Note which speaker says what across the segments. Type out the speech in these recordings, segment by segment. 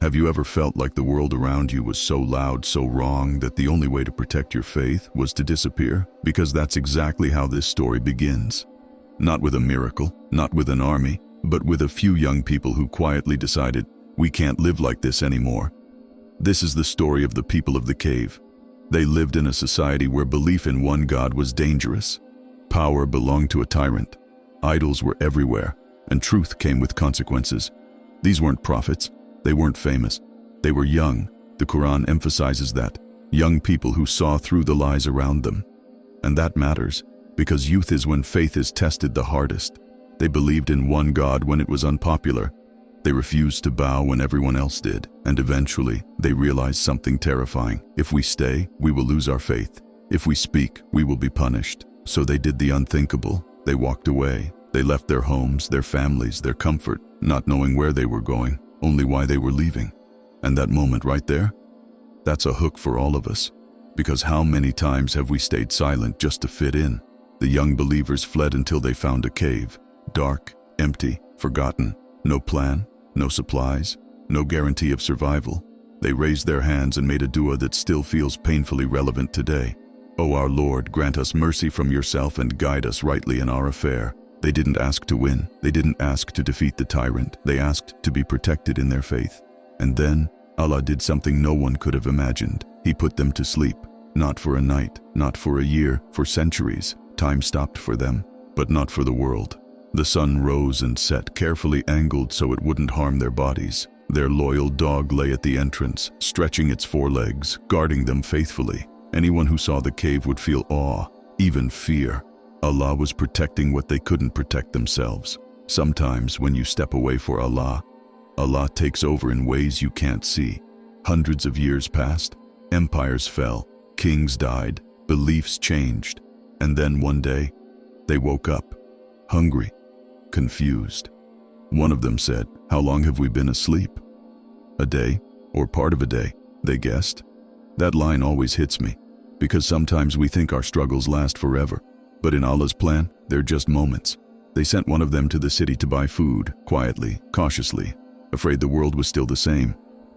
Speaker 1: Have you ever felt like the world around you was so loud, so wrong, that the only way to protect your faith was to disappear? Because that's exactly how this story begins. Not with a miracle, not with an army, but with a few young people who quietly decided, we can't live like this anymore. This is the story of the people of the cave. They lived in a society where belief in one God was dangerous. Power belonged to a tyrant. Idols were everywhere, and truth came with consequences. These weren't prophets. They weren't famous. They were young. The Quran emphasizes that. Young people who saw through the lies around them. And that matters, because youth is when faith is tested the hardest. They believed in one God when it was unpopular. They refused to bow when everyone else did. And eventually, they realized something terrifying. If we stay, we will lose our faith. If we speak, we will be punished. So they did the unthinkable. They walked away. They left their homes, their families, their comfort, not knowing where they were going, only why they were leaving. And that moment right there, that's a hook for all of us. Because how many times have we stayed silent just to fit in? The young believers fled until they found a cave. Dark, empty, forgotten. No plan, no supplies, no guarantee of survival. They raised their hands and made a dua that still feels painfully relevant today. O our Lord, grant us mercy from yourself and guide us rightly in our affair. They didn't ask to win. They didn't ask to defeat the tyrant. They asked to be protected in their faith. And then, Allah did something no one could have imagined. He put them to sleep. Not for a night, not for a year, for centuries. Time stopped for them, but not for the world. The sun rose and set, carefully angled so it wouldn't harm their bodies. Their loyal dog lay at the entrance, stretching its forelegs, guarding them faithfully. Anyone who saw the cave would feel awe, even fear. Allah was protecting what they couldn't protect themselves. Sometimes when you step away for Allah, Allah takes over in ways you can't see. Hundreds of years passed, empires fell, kings died, beliefs changed. And then one day, they woke up, hungry, confused. One of them said, "How long have we been asleep?" "A day, or part of a day," they guessed. That line always hits me, because sometimes we think our struggles last forever. But in Allah's plan, they're just moments. They sent one of them to the city to buy food, quietly, cautiously, afraid the world was still the same.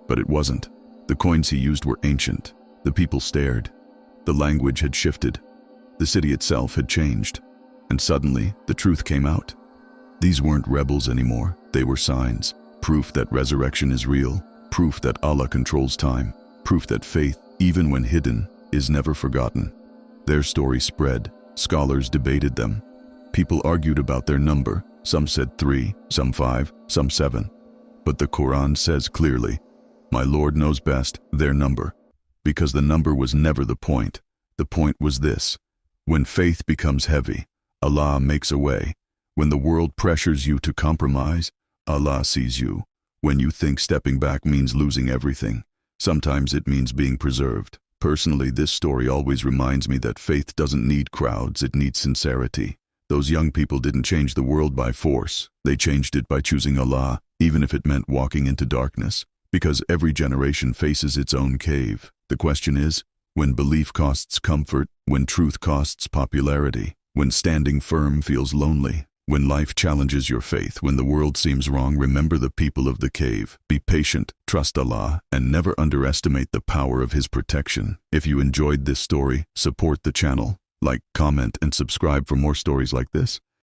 Speaker 1: But it wasn't. The coins he used were ancient. The people stared. The language had shifted. The city itself had changed. And suddenly, the truth came out. These weren't rebels anymore. They were signs. Proof that resurrection is real. Proof that Allah controls time. Proof that faith, even when hidden, is never forgotten. Their story spread. Scholars debated them. People argued about their number. Some said 3, some 5, some 7. But the Quran says clearly, "My Lord knows best their number." Because the number was never the point. The point was this: when faith becomes heavy, Allah makes a way. When the world pressures you to compromise, Allah sees you. When you think stepping back means losing everything, sometimes it means being preserved. Personally, this story always reminds me that faith doesn't need crowds, it needs sincerity. Those young people didn't change the world by force. They changed it by choosing Allah, even if it meant walking into darkness. Because every generation faces its own cave. The question is, when belief costs comfort, when truth costs popularity, when standing firm feels lonely, when life challenges your faith, when the world seems wrong, remember the people of the cave. Be patient, trust Allah, and never underestimate the power of His protection. If you enjoyed this story, support the channel. Like, comment, and subscribe for more stories like this.